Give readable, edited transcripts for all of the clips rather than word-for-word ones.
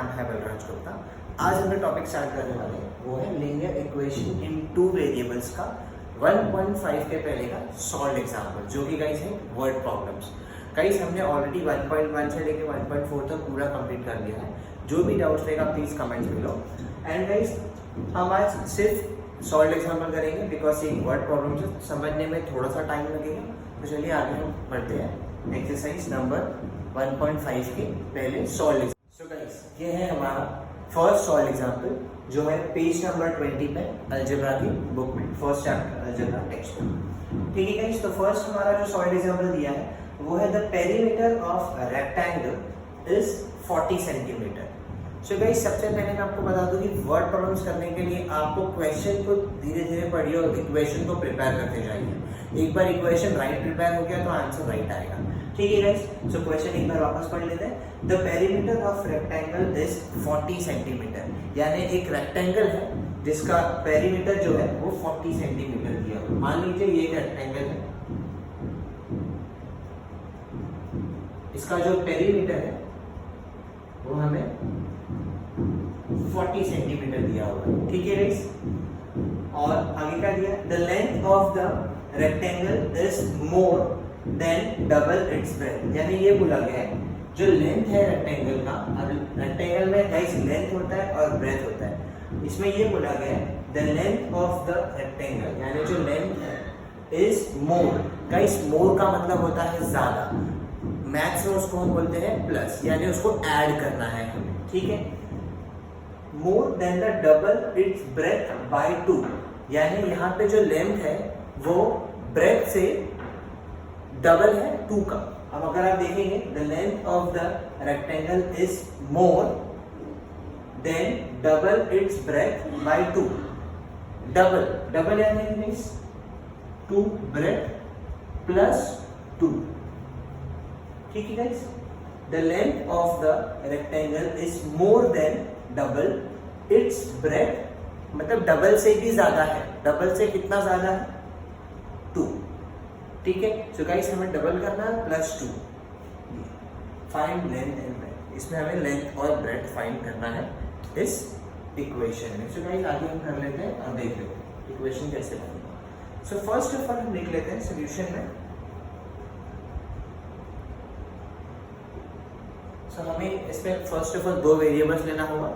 नाम है बलराज गुप्ता। आज हम टॉपिक स्टार्ट करने वाले हैं, वो है linear equation in two variables का 1.5 के पहले का सॉल्व एग्जाम्पल, जो कि गाइस है वर्ड प्रॉब्लम्स। गाइस हमने ऑलरेडी 1.1 से लेके 1.4 तक पूरा कंप्लीट कर लिया है। जो भी डाउट्स रहेगा प्लीज कमेंट में लो। एंड गाइस हम आज सिर्फ सॉल्व एग्जाम्पल करेंगे बिकॉज ये वर्ड प्रॉब्लम से समझने में थोड़ा सा टाइम लगेगा। तो चलिए आगे हम बढ़ते हैं एक्सरसाइज नंबर 1.5 के पहले सॉल्व। सो गाइस ये है हमारा फर्स्ट सॉल्व एग्जांपल, जो है पेज नंबर 20 पे अलजेब्रा की बुक में, फर्स्ट चैप्टर अलजेब्रा टेक्स्ट में। ठीक है गाइस, तो फर्स्ट हमारा जो सॉल्व एग्जांपल दिया है वो है the perimeter of rectangle is 40 centimetre. So guys सबसे पहले मैं आपको बता दूं कि वर्ड प्रॉब्लम्स करने के लिए आपको क्वेश्चन को धीरे धीरे पढ़िए और इक्वेशन को प्रिपेयर करते जाइए। एक बार इक्वेशन राइट प्रिपेयर हो गया तो आंसर राइट आएगा। ठीक है गाइस, सो क्वेश्चन एक बार वापस पढ़ लेते हैं। The perimeter of rectangle is 40 centimetre, यानी एक रेक्टेंगल है जिसका पेरीमीटर जो है वो 40 सेंटीमीटर दिया हुआ। मान लीजिए ये एक रेक्टेंगल है, इसका जो पेरीमीटर है वो हमें 40 सेंटीमीटर दिया हुआ है। ठीक है गाइस, और आगे क्या दिया, the length of the rectangle is more than double its breadth, यानी ये बोला गया है जो लेंथ है रेक्टेंगल का, अब रेक्टेंगल में गाइस लेंथ होता है और ब्रेथ होता है, इसमें ये बोला गया है the length of the rectangle, यानी जो लेंथ है इज मोर। गाइस मोर का मतलब होता है ज्यादा, मैथ्स में उसको हम बोलते हैं प्लस, यानी उसको ऐड करना है हमें। ठीक है, more than the double its breadth by 2, यानी यहाँ पे जो लेंथ है वो ब्रेथ से डबल है 2 का। अब अगर आप देखेंगे the length of the rectangle is more than double its breadth by 2। Double यानी 2 ब्रेथ प्लस 2। ठीक है guys, the length of the rectangle is more than double its breadth, मतलब डबल से भी ज्यादा है। डबल से कितना ज्यादा है? 2। ठीक है, सो गाइस हमें डबल करना है +2। फाइंड लेंथ एंड ब्रेथ, इसमें हमें लेंथ और ब्रेथ फाइंड करना है इस इक्वेशन में। सो गाइस आगे हम कर लेते हैं और देख लेते हैं इक्वेशन कैसे बनेगा। सो फर्स्ट ऑफ ऑल हम लिख लेते हैं सॉल्यूशन में। सो हमें इसमें फर्स्ट ऑफ ऑल 2 वेरिएबल्स लेना होगा।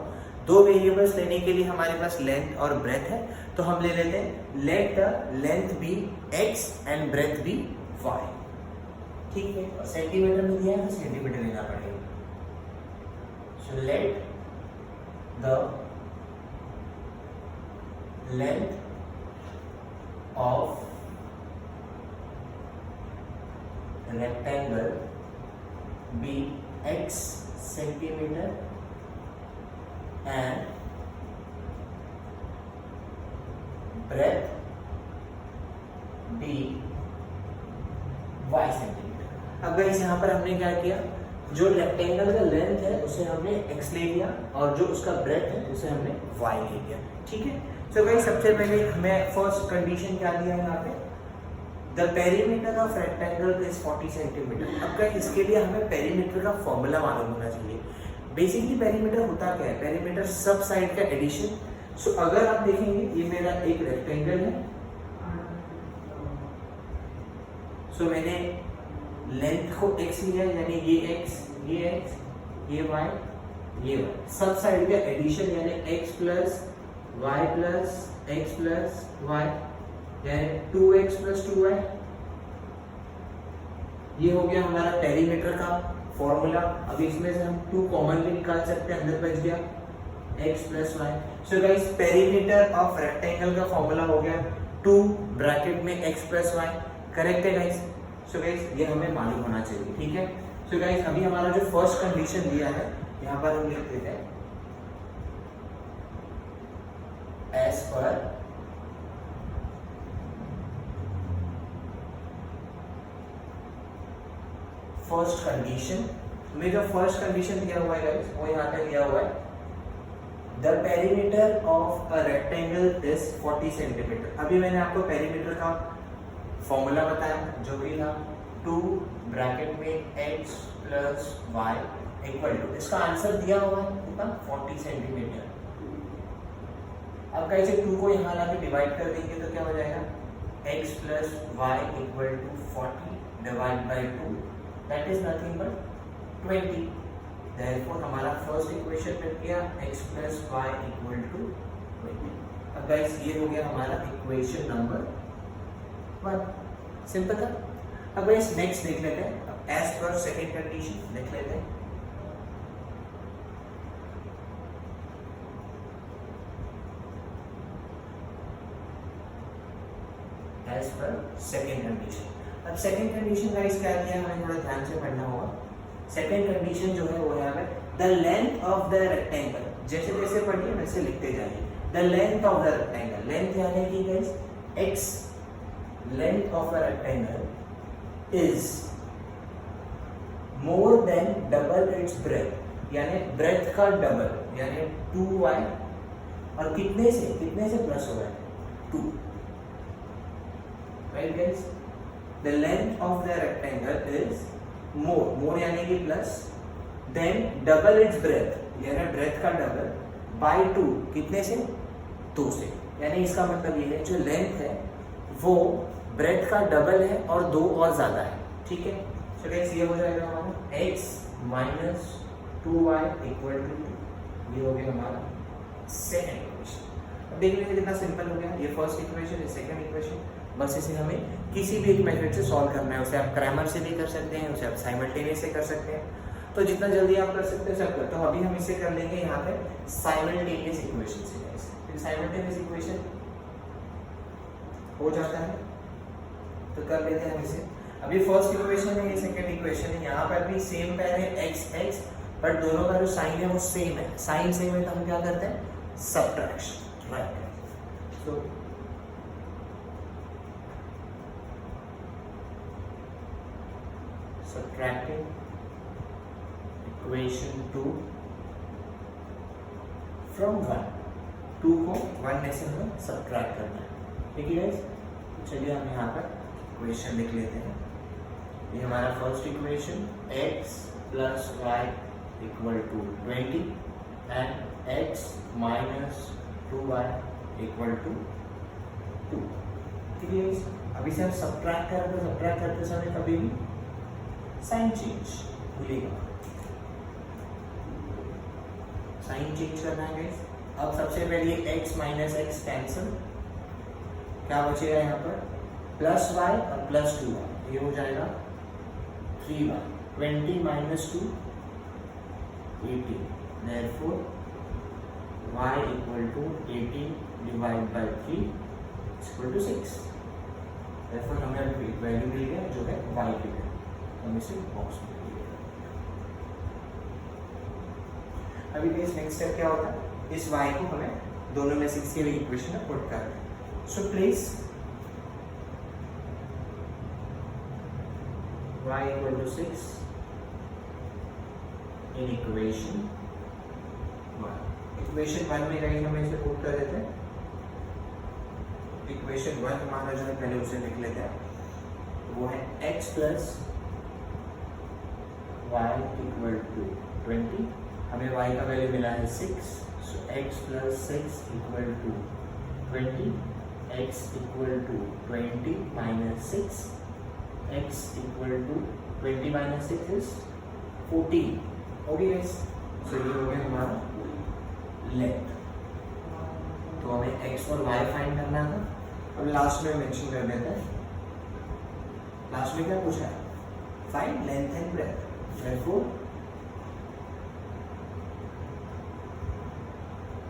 2 वेरिएबल्स लेने के लिए हमारे पास लेंथ और ब्रेथ है, तो हम ले लेते हैं let the length be x and breadth be y। ठीक है, और सेंटीमीटर में दिया है तो सेंटीमीटर लेना पड़ेगा। So let the length of rectangle be x centimetre and breadth be y centimetre. अब गाइस यहाँ पर हमने क्या किया, जो रेक्टेंगल का लेंथ है उसे हमने x ले लिया और जो उसका ब्रेथ है उसे हमने y ले लिया। ठीक है, तो गाइस सबसे पहले हमें फर्स्ट कंडीशन क्या दिया है यहाँ पे, the perimeter of rectangle is 40 centimetre. अब गाइस इसके लिए हमें पेरीमीटर का फॉर्मूला मालूम होना चाहिए। बेसिकली पेरीमीटर होता क्या है, पेरीमीटर सब साइड का एडिशन। सो अगर आप देखेंगे ये मेरा एक रेक्टेंगल है, सो मैंने लेंथ को x लिया, यानी ये x, ये y, ये y, सब साइड का एडिशन, यानी x plus y plus x plus y, यानी 2x प्लस 2y। ये हो गया हमारा पेरीमीटर का फॉर्मूला। अब इसमें से हम 2 कॉमन भी निकाल सकते हैं, अंदर बच गया x plus y। So guys perimeter of rectangle का फॉर्मूला हो गया 2 ब्रैकेट में x प्लस y। करेक्ट है गाइस? सो गाइस ये हमें मालूम होना चाहिए। ठीक है, सो गाइस अभी हमारा जो फर्स्ट कंडीशन दिया है यहाँ पर हम लिख देते हैं एज पर फर्स्ट कंडीशन। में जो फर्स्ट कंडीशन दिया हुआ है गाइस वो यहाँ पे दिया हुआ है, the perimeter of a rectangle is 40 centimetre. अभी मैंने आपको पेरीमीटर का फॉर्मूला बताया जो कि था 2 ब्रैकेट में x plus y equal to, इसका आंसर दिया हुआ है कितना 40 सेंटीमीटर। अब गाइस 2 को यहाँ लाके डिवाइड कर देंगे तो क्या हो जाएगा x plus y equal to 40 divide by 2, that is nothing but 20। Therefore हमारा फर्स्ट इक्वेशन मिल गया x plus y equal to 20। अब गाइस ये हो गया हमारा इक्वेशन नंबर 1, सिंपल था। अब गाइस नेक्स्ट देख लेते हैं, एज पर सेकंड कंडीशन देख लेते हैं। एज पर सेकंड कंडीशन, अब सेकंड कंडीशन गाइस क्या दिया है, हमें थोड़ा ध्यान से पढ़ना होगा। सेकंड कंडीशन जो है वो है हमें the length of the rectangle, जैसे जैसे पढ़िए वैसे लिखते जाइए। The length of the rectangle, length यानी कि guys x, length of a rectangle is more than double its breadth, यानी ब्रेथ का डबल यानी 2y, और कितने से प्लस हो रहा है 2, right guys. The length of the rectangle is more यानी कि plus, than double its breadth यानी ब्रेथ का डबल बाय 2, कितने से 2 से, यानी इसका मतलब ये है जो लेंथ है वो ब्रेथ का डबल है और 2 और ज्यादा है, ठीक है। तो गाइस ये हो जाएगा हमारा x minus 2y equal to 2, ये हो गया हमारा सेकंड इक्वेशन। अब देख लीजिए कितना सिंपल हो गया, ये फर्स्ट इक्वेशन, ये सेकंड इक्वेशन। बस इसे हमें किसी भी एक मेथड से सॉल्व करना है, उसे आप क्रैमर से भी कर सकते हैं, उसे आप साइमल्टेनियस से कर सकते हैं, तो जितना जल्दी आप कर सकते हैं सब कर। तो अभी हम इसे कर लेंगे यहाँ पे साइमल्टेनियस इक्वेशन से। फिर साइमल्टेनियस इक्वेशन हो जाता है तो कर लेते हैं हम इसे। अभी फर्स्ट इक्वेशन है, ये सेकंड इक्वेशन है, यहाँ पर भी सेम पैर है x, बट दोनों का जो साइन है वो सेम है। साइन सेम है तो हम क्या करते हैं सब्ट्रैक्शन, राइट। तो subtracting equation 2 from 1, 2 को 1 में से हमें subtract करना है, ठीक है गाइस। चलिए हम यहाँ पर इक्वेशन लिख लेते हैं। ये हमारा first equation x plus y equal to 20 and x minus 2y equal to 2, ठीक है। अभी से हम सब्ट्रैक्ट करते समय कभी भी साइन चेंज भूलिएगा, साइन चेंज करना है गाइस। अब सबसे पहले x माइनस x कैंसिल, क्या बचेगा यहाँ पर प्लस y और प्लस 2y, ये हो जाएगा 3y, 20 minus 2 18, therefore y equal to 18 divide by 3 equal to 6। therefore हमें वैल्यू मिल गया जो है y की वैल्यू, हम इसे बॉक्स में लिखेंगे। अभी गाइस नेक्स्ट स्टेप क्या होता है, इस y को हमें दोनों में से किसी भी इक्वेशन में पुट करना है। So please y equal to 6 in equation 1। Equation 1 में गाइस हम इसे पुट कर देते हैं। इक्वेशन 1 हमारा जो है पहले उसे लिख लेते हैं, वो है x plus y equal to 20, हमें y का वैल्यू मिला है 6, so x plus 6 equal to 20, x equal to 20 minus 6, x equal to 20 minus 6 is 14, okay guys. So ये हो गया हमारा लेंथ। तो हमें x और y फाइंड करना है। अब लास्ट में मेंशन कर देते हैं, लास्ट में क्या पूछा है, find length and breadth. Therefore,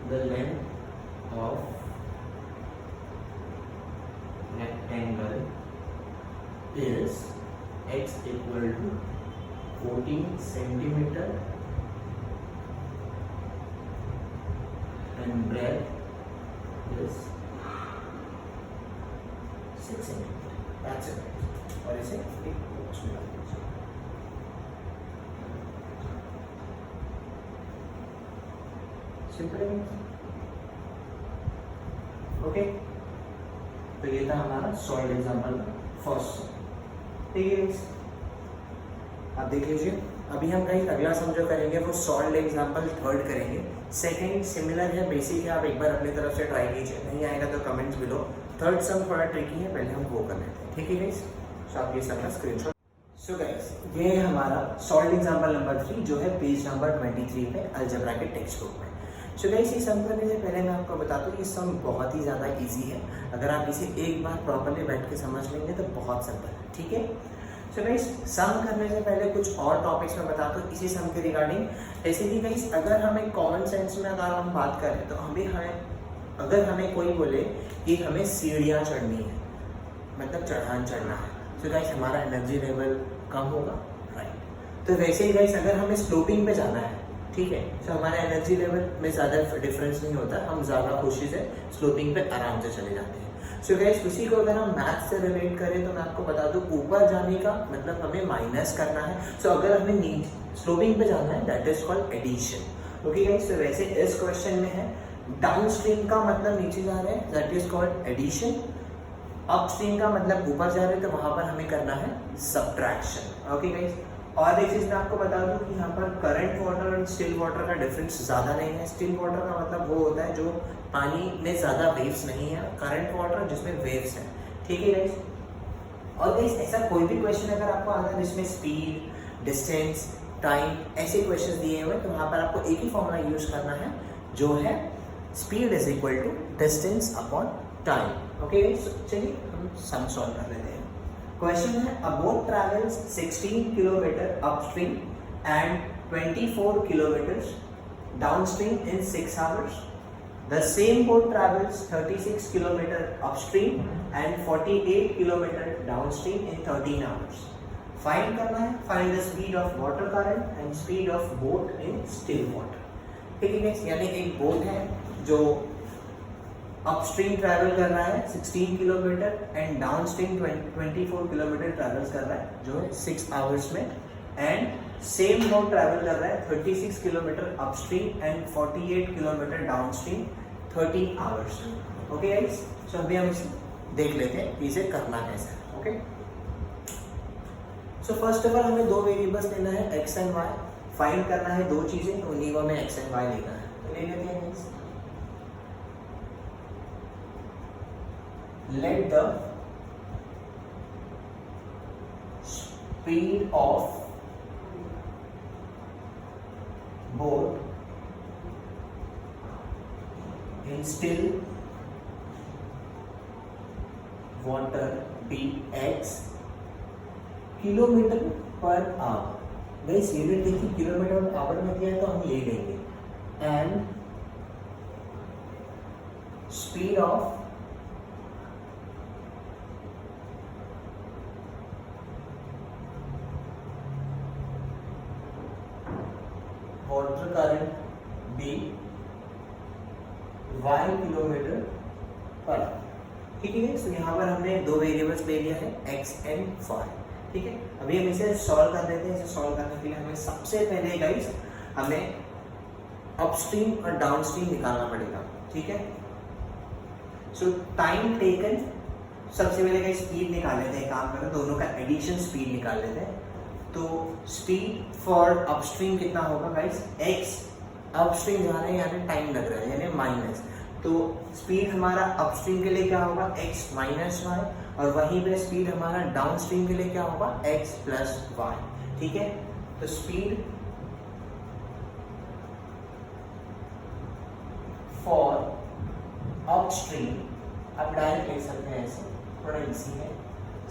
the length of rectangle is x equal to 14 centimeter and breadth is 6 centimeter. That's it. और इसे एक बॉक्स में डाल दीजिए। सिंपल है, ओके। तो ये था हमारा सॉल्व एग्जाम्पल फर्स्ट, ठीक है। आप देख लीजिए अभी हम कहीं अगला सम जो करेंगे वो सॉल्व एग्जाम्पल थर्ड करेंगे। सेकंड सिमिलर है, बेसिक है, आप एक बार अपनी तरफ से ट्राई कीजिए, नहीं आएगा तो कमेंट्स बिलो। थर्ड सम थोड़ा ट्रिकी है, पहले हम वो कर लेते हैं, ठीक है गाइस। सो आप ये सब का स्क्रीनशॉट। सो गाइस ये है हमारा सॉल्व एग्जाम्पल नंबर 3 जो है पेज नंबर 23 पे अलजेब्रा के टेक्स्ट बुक में। सो गाइस ये सम करने से पहले मैं आपको बता दूं कि सम बहुत ही ज़्यादा इजी है, अगर आप इसे एक बार प्रॉपर्ली बैठ के समझ लेंगे तो बहुत सिंपल है, ठीक है। सो गाइस सम करने से पहले कुछ और टॉपिक्स में बता दूं इसी सम के रिगार्डिंग। जैसे कि गाइस अगर हमें कॉमन सेंस में अगर हम बात करें तो अगर हमें कोई बोले कि हमें सीढ़ियाँ चढ़नी है, मतलब चढ़ान चढ़ना है, तो गाइस हमारा एनर्जी लेवल कम होगा, राइट। तो वैसे ही गाइस अगर हमें स्लोपिंग पे जाना है, ठीक है, तो हमारा एनर्जी लेवल में ज़्यादा डिफरेंस नहीं होता, हम ज़्यादा खुशी से स्लोपिंग पे आराम से चले जाते हैं। सो गाइस उसी को अगर हम मैथ से रिलेट करें तो मैं आपको बता दूं ऊपर जाने का मतलब हमें माइनस करना है। सो अगर हमें स्लोपिंग पे जाना है that is called addition. Okay guys, तो वैसे इस क्वेश्चन में है डाउनस्ट्रीम का मतलब नीचे जा रहे हैं that is called addition, upstream का मतलब ऊपर जा रहे हैं तो वहां पर हमें करना है सब्ट्रैक्शन। ओके गाइस, और एक चीज मैं आपको बता दूं कि यहाँ पर करंट वाटर और स्टिल वाटर का डिफरेंस ज़्यादा नहीं है। स्टिल वाटर का मतलब वो होता है जो पानी में ज़्यादा वेव्स नहीं है, करंट वाटर जिसमें वेव्स है, ठीक है गाइस। और गाइस ऐसा कोई भी क्वेश्चन अगर आपको आता है जिसमें स्पीड, डिस्टेंस, टाइम ऐसे क्वेश्चन दिए हुए तो वहाँ पर आपको एक ही फॉर्मूला यूज करना है जो है speed is equal to distance upon time. Okay guys, चलिए हम सम सॉल्व कर लेते हैं। क्वेश्चन है a boat travels 16 kilometre upstream and 24 kilometres downstream in 6 hours. The same boat travels 36 kilometer upstream and 48 kilometer downstream in 13 hours. Find करना है, find the speed of water current and speed of boat in still water. ठीक है next, यानी एक boat है जो upstream travel कर रहा है 16 kilometre and downstream 24 kilometre travel कर रहा है जो है 6 आवर्स में, एंड सेम बोट ट्रैवल कर रहा है 36 kilometre upstream and 48 kilometre downstream 30 hours. Okay guys, so अभी हम इसे देख लेते हैं कि इसे करना कैसे है। Okay, so first of all हमें दो वेरिएबल्स लेना है एक्स एंड वाई, फाइंड करना है दो चीजें, उन्हीं को हमें एक्स एंड वाई लेना है, तो ले लेते हैं guys. Let the speed of boat in still water be x kilometre per hour. Guys unit देखिए किलोमीटर पर आवर में दिया है तो हम ये लेंगे, and speed of water current be y kilometre per, ठीक है। तो यहाँ पर हमने दो वेरिएबल्स ले लिया है x एंड y, ठीक है। अभी हम इसे सॉल्व कर लेते हैं। इसे सॉल्व करने के लिए हमें सबसे पहले गाइस हमें अपस्ट्रीम और डाउनस्ट्रीम निकालना पड़ेगा, ठीक है। सो टाइम टेकन, सबसे पहले गाइस स्पीड निकाल लेते हैं, काम करें दोनों का एडिशन स्पीड निकाल लेते हैं। तो स्पीड फॉर अपस्ट्रीम कितना होगा गाइस, x अपस्ट्रीम जा रहे हैं यानी टाइम लग रहा है यानी माइनस, तो स्पीड हमारा अपस्ट्रीम के लिए क्या होगा x माइनस वाई, और वहीं पे स्पीड हमारा डाउनस्ट्रीम के लिए क्या होगा x प्लस वाई, ठीक है। तो स्पीड फॉर अपस्ट्रीम आप डायरेक्ट लिख सकते हैं ऐसे, थोड़ा इजी है।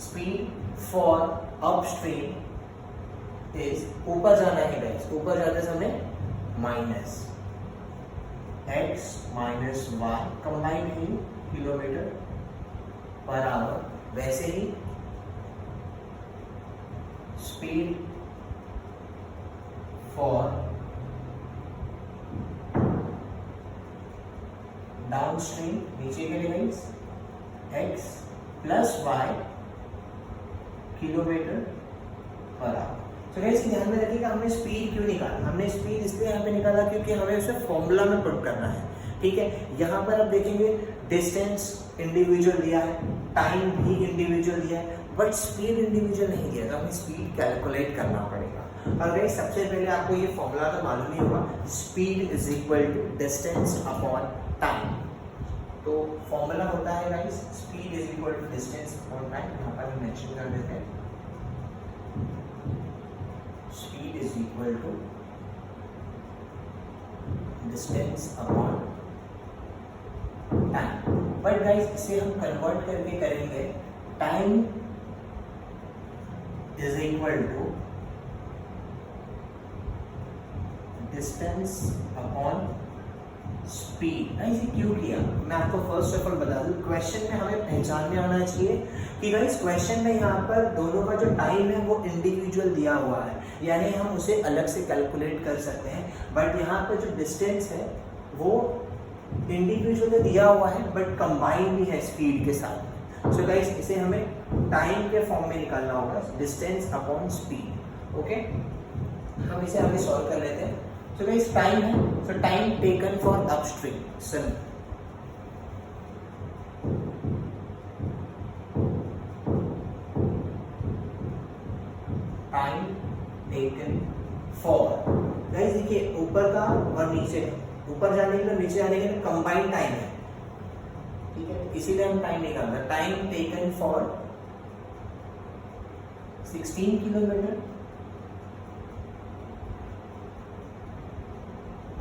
स्पीड फॉर अपस्ट्रीम इज, ऊपर जाना है गाइस, ऊपर जाते समय minus x minus y combine ही किलोमीटर पर आवर, वैसे ही स्पीड फॉर डाउनस्ट्रीम नीचे के लिए x plus y kilometre per hour. तो गाइस ध्यान में रखिएगा हमने स्पीड क्यों निकाला, हमने स्पीड इसलिए यहाँ पे निकाला क्योंकि हमें उसे फॉर्मूला में पुट करना है, ठीक है। यहाँ पर आप देखेंगे डिस्टेंस इंडिविजुअल दिया है, टाइम भी इंडिविजुअल दिया है, बट स्पीड इंडिविजुअल नहीं दिया, तो हमें स्पीड कैलकुलेट करना पड़ेगा। और गाइस सबसे पहले आपको ये फॉर्मूला तो मालूम ही होगा, speed is equal to distance upon time. तो फॉर्मूला होता है guys speed is equal to distance upon time. यहाँ पर हम मेंशन कर देते हैं speed is equal to distance upon time. But guys इसे हम कन्वर्ट करके करेंगे, time is equal to distance upon speed. Guys ये क्यों किया, मैं आपको फर्स्ट ऑफ ऑल बता दूं, क्वेश्चन में हमें पहचान में आना चाहिए कि गाइस क्वेश्चन में यहाँ पर दोनों का जो टाइम है वो इंडिविजुअल दिया हुआ है, यानी हम उसे अलग से कैलकुलेट कर सकते हैं। बट यहाँ पर जो डिस्टेंस है वो इंडिविजुअल दिया हुआ है बट कंबाइंड भी है स्पीड के साथ। सो गाइस इसे हमें टाइम के फॉर्म में निकालना होगा, डिस्टेंस अपॉन स्पीड। ओके, हम इसे आगे सॉल्व कर लेते हैं। सो गाइस टाइम है, सो time taken for upstream, simple time taken for, guys देखिए ऊपर का और नीचे, ऊपर जाने के लिए नीचे जाने के लिए कंबाइंड टाइम है, ठीक है, इसीलिए हम टाइम निकालना। Time taken for 16 kilometre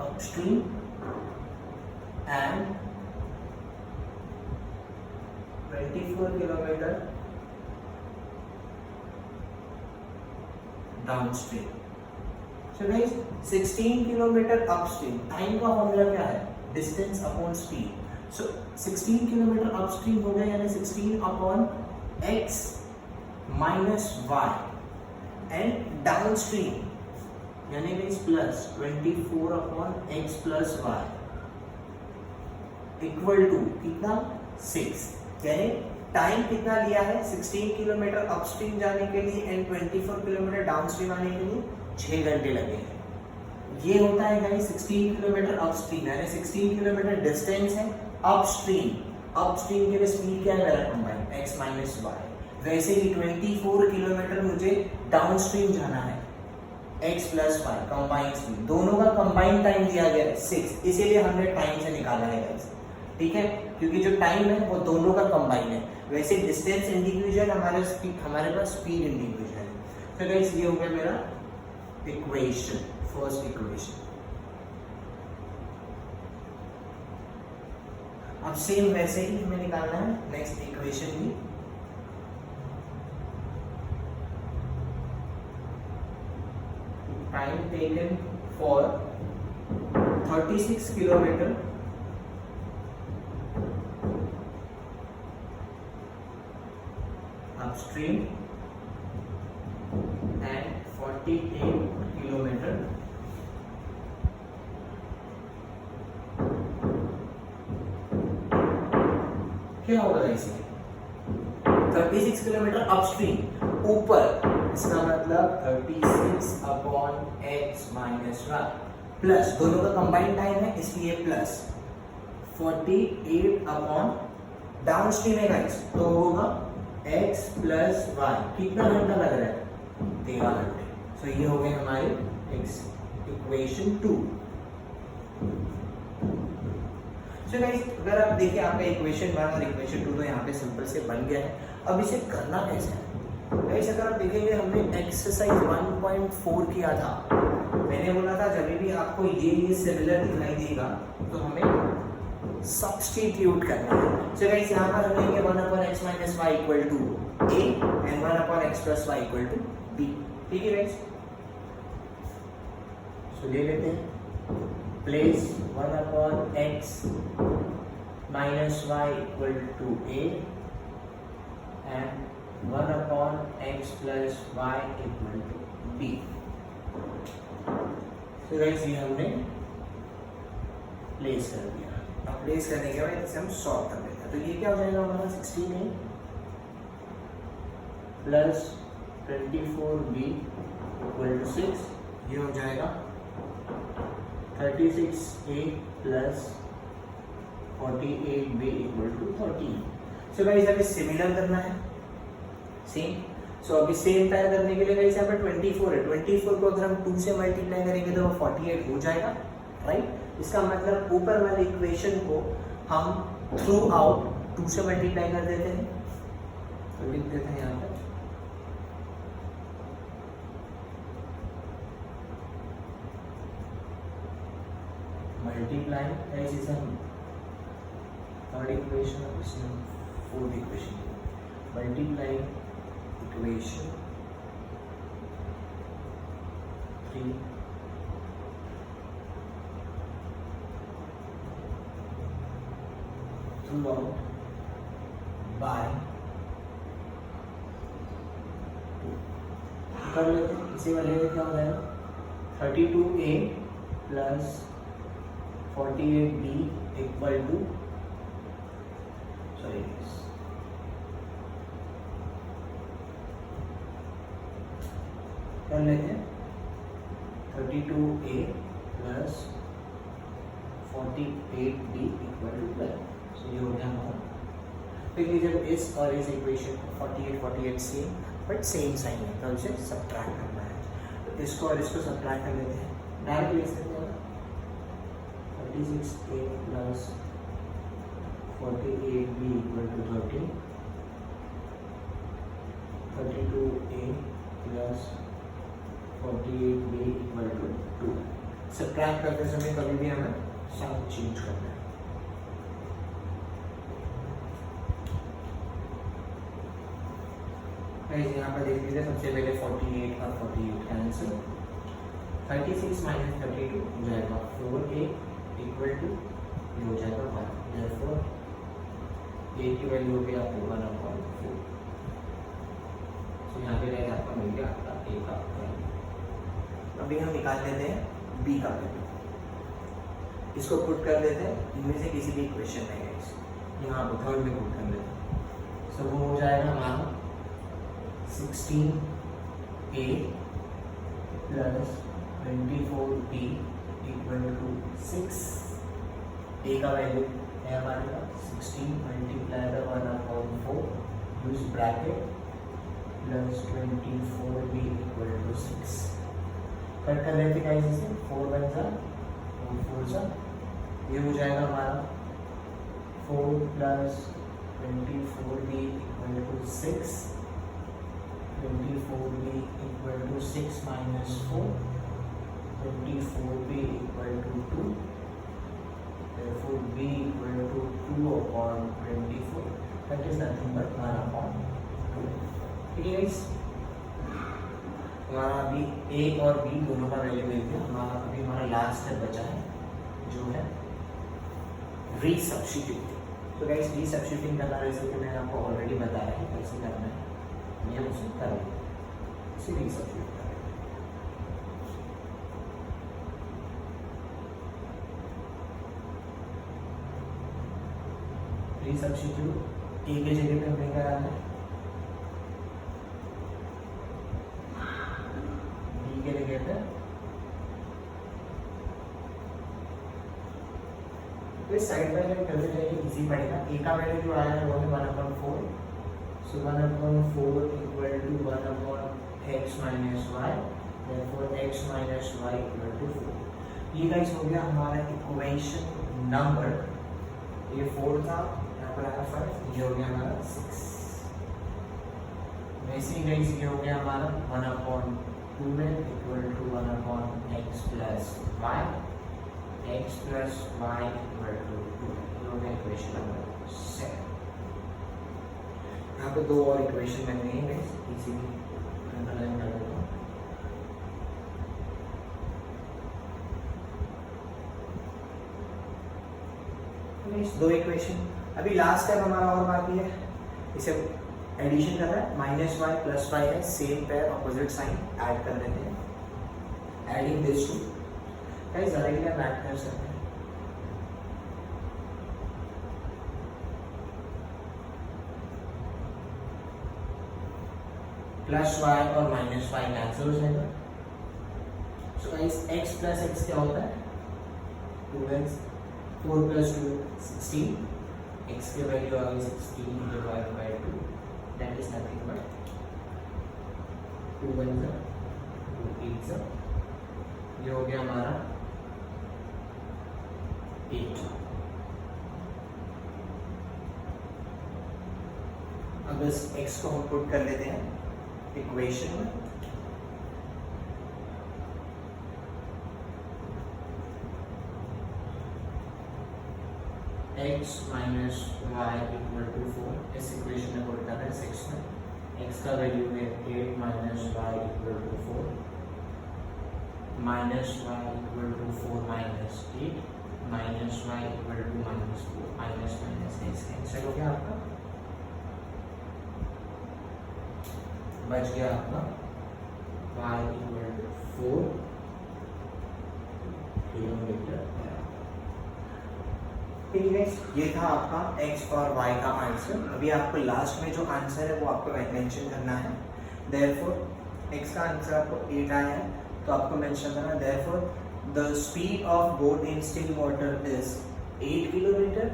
upstream and 24 kilometer downstream। So guys 16 kilometre upstream, time का फॉर्मूला क्या है, distance upon speed. So 16 kilometre upstream हो गया, यानी 16 upon x minus y and downstream यानी guys plus 24 upon x plus y equal to कितना 6, यानी time कितना लिया है 16 किलोमीटर अपस्ट्रीम जाने के लिए एंड 24 किलोमीटर डाउनस्ट्रीम आने के लिए 6 घंटे लगे हैं। ये होता है गाइस 16 किलोमीटर अपस्ट्रीम, यानी 16 किलोमीटर डिस्टेंस है अपस्ट्रीम। अपस्ट्रीम के लिए स्पीड क्या है मेरा कंबाइंड x माइनस y, वैसे ही 24 किलोमीटर मुझे डाउनस्ट्रीम जाना है x plus y combined speed, दोनों का कंबाइंड टाइम दिया गया है 6, इसीलिए हमने टाइम से निकाला है गाइस, ठीक है, क्योंकि जो टाइम है वो दोनों का कंबाइंड है। वैसे डिस्टेंस इंडिविजुअल, हमारे पास स्पीड इंडिविजुअल है। तो गाइस ये हो गया मेरा इक्वेशन, फर्स्ट इक्वेशन। अब सेम वैसे ही हमें निकालना है नेक्स्ट इक्वेशन भी। Time taken for 36 kilometre upstream and 48 kilometre क्या होगा इसे 36 किलोमीटर अपस्ट्रीम ऊपर, इसका मतलब 36 upon x minus y plus दोनों का कंबाइंड टाइम है इसलिए प्लस 48 अपॉन डाउनस्ट्रीम है गाइस, तो होगा x प्लस y, कितना घंटा लग रहा है 13 घंटे। सो ये हो गए हमारे इक्वेशन 2। सो गाइस अगर आप देखिए आपका इक्वेशन 1 और इक्वेशन 2 तो यहाँ पे सिंपल से बन गया है। अब इसे करना कैसे है गाइस, अगर आप देखेंगे हमने एक्सरसाइज 1.4 किया था, मैंने बोला था जब भी आपको ये सिमिलर दिखाई देगा तो हमें सब्स्टिट्यूट करना है। सो गाइस यहाँ पर हम लेंगे 1/x minus y equal to a and 1/x plus y equal to b, ठीक है गाइस। सो ले लेते हैं, place 1/x minus y equal to a and 1/x plus y equal to b। तो गाइस ये हमने प्लेस कर दिया। अब प्लेस करने के बाद इसे हम सॉल्व कर लेते हैं। तो ये क्या हो जाएगा हमारा 16a plus 24b equal to 6, ये हो जाएगा 36a plus 48b equal to 13। So guys अभी सिमिलर करना है सेम, सो अभी सेम पैर करने के लिए गाइस यहाँ पर 24 है, 24 को अगर हम 2 से मल्टीप्लाई करेंगे तो वो 48 हो जाएगा, राइट। इसका मतलब ऊपर वाले इक्वेशन को हम थ्रू आउट 2 से मल्टीप्लाई कर देते हैं, तो लिख देते हैं यहाँ पर मल्टीप्लाई, गाइस इसे हम थर्ड इक्वेशन और इसमें fourth equation, multiply equation 3 throughout by 2 कर लेते हैं। इसी वाले में क्या हो जाएगा 32a plus 48b equal to sorry कर लेते हैं 32a plus 48b equal to 12। सो ये हो गया हमारा। फिर ये जब इस और इस equation 48 same but same sign है तो इसे सब्ट्रैक्ट करना है, तो इसको और इसको सब्ट्रैक्ट कर लेते हैं। डायरेक्ट लिख सकते हैं 36a plus 48b equal to 30, 32a plus 48b equal to 2। Subtract करते समय कभी भी हमें साइन चेंज करना है। यहाँ पर देख लीजिए सबसे पहले 48 और 48 कैंसिल, 36 माइनस 32 हो जाएगा 4a इक्वल टू ये हो जाएगा 1, therefore a की वैल्यू हो गई आपको 1/4। तो यहाँ पे रहेगा आपका मिल गया आपका a का वैल्यू। अभी हम निकाल लेते हैं b का वैल्यू, इसको पुट कर देते हैं इनमें से किसी भी इक्वेशन में, यहाँ पर थर्ड में पुट कर देते हैं। सो वो हो जाएगा हमारा 16a plus 24b equal to 6। a का वैल्यू है हमारे पास 16 multiply by 1/4 use bracket plus 24b equal to 6। Cut कर लेते हैं इसे 4 1 जा और 4 जा, ये हो जाएगा हमारा 4 plus 24b equal to 6, 24b equal to 6 minus 4, 24b equal to 2, therefore b equal to 2/24, that is nothing but 1/2। ठीक है गाइस, हमारा अभी a और b दोनों का वैल्यू मिल गया। हमारा अभी हमारा लास्ट स्टेप बचा है जो है रीसब्स्टिट्यूट। तो गाइस रीसब्स्टिट्यूटिंग करना जैसे कि मैंने आपको ऑलरेडी बताया है कैसे करना है, ये हम उसे करेंगे, इसे रीसब्स्टिट्यूट करेंगे। रीसब्स्टिट्यूट a की जगह पे हमें क्या करना है, b के जगह पे इस साइड बाय साइड करते जाइए, इजी पड़ेगा। a का वैल्यू जो आया है वो है 1/4, so 1/4 equal to 1/x minus y, therefore x minus y equal to 4। ये गाइस हो गया हमारा इक्वेशन नंबर, ये 4 था, यहाँ पर आया 5, ये हो गया हमारा 6। वैसे ही गाइस ये हो गया हमारा 1/2 में equal to 1/x plus y, x plus y equal to 2। ये हो गया इक्वेशन नंबर 7। यहाँ पे 2 और इक्वेशन बन गई हैं, इजीली अंडरलाइन कर देता हूँ। दो इक्वेशन, अभी लास्ट स्टेप हमारा और बाकी है, इसे एडिशन करना है, -y + y है, same pair opposite sign add कर देते हैं, एडिंग दिस टू गाइस जरा के लिए ऐड कर सकते हैं। +y और -y कैंसिल हो जाएगा। सो गाइस x + x क्या होता है 2x, 4 + 2 16, x की वैल्यू आ गई 16 / 2, दैट इज नथिंग बट 2 1 2 8, ये हो गया हमारा 8। अब इस x को हम पुट कर लेते हैं इक्वेशन में। x minus y equal to 4, इस इक्वेशन में पुट करना है 6 में। x का वैल्यू है 8 minus y equal to 4, minus y equal to 4 minus 8, minus y equal to minus 4, minus minus x cancel हो गया आपका, बच गया आपका y इक्वल टू 4 किलोमीटर। ठीक है, ये था आपका x और y का आंसर। अभी आपको लास्ट में जो आंसर है वो आपको मेंशन करना है। देयरफॉर x का आंसर आपको 8 आया है, तो आपको मेंशन करना है therefore the speed of boat in still water is 8 kilometre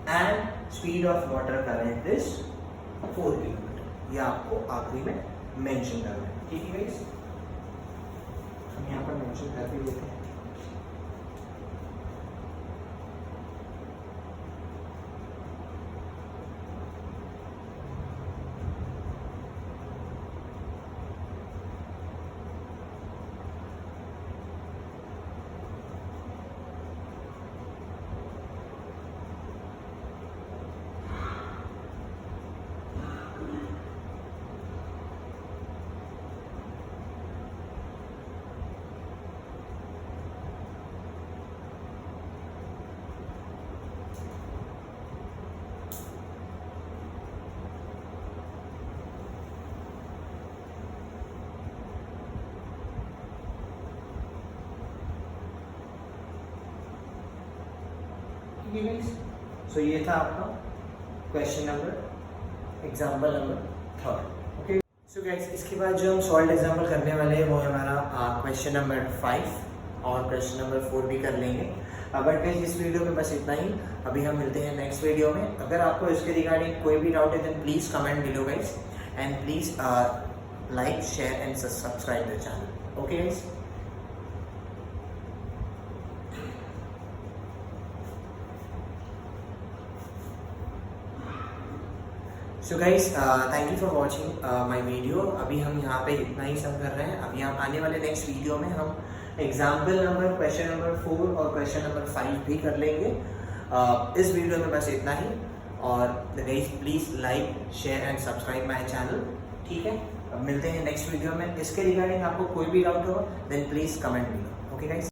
and speed of water current is 4 kilometre. ये आपको आखिरी में मेंशन करना है। ठीक है गाइस, हम यहाँ पर मेंशन कर भी देते हैं। सो ये था आपका question number example number 3। Okay so guys, इसके बाद जो हम सॉल्व एग्जाम्पल करने वाले हैं वो है हमारा क्वेश्चन नंबर 5 और क्वेश्चन नंबर 4 भी कर लेंगे। बट गाइस इस वीडियो में बस इतना ही। अभी हम मिलते हैं नेक्स्ट वीडियो में। अगर आपको इसके रिगार्डिंग कोई भी डाउट है then please comment below guys, and please like share and subscribe the channel. Okay guys, so guys thank you for watching my video. अभी हम यहाँ पे इतना ही सब कर रहे हैं। अभी हम आने वाले नेक्स्ट वीडियो में हम एग्जाम्पल नंबर क्वेश्चन नंबर 4 और क्वेश्चन नंबर 5 भी कर लेंगे। इस वीडियो में बस इतना ही। और guys please like share and subscribe my channel. ठीक है, अब मिलते हैं नेक्स्ट वीडियो में। इसके रिगार्डिंग आपको कोई भी डाउट हो then please comment me. Okay guys.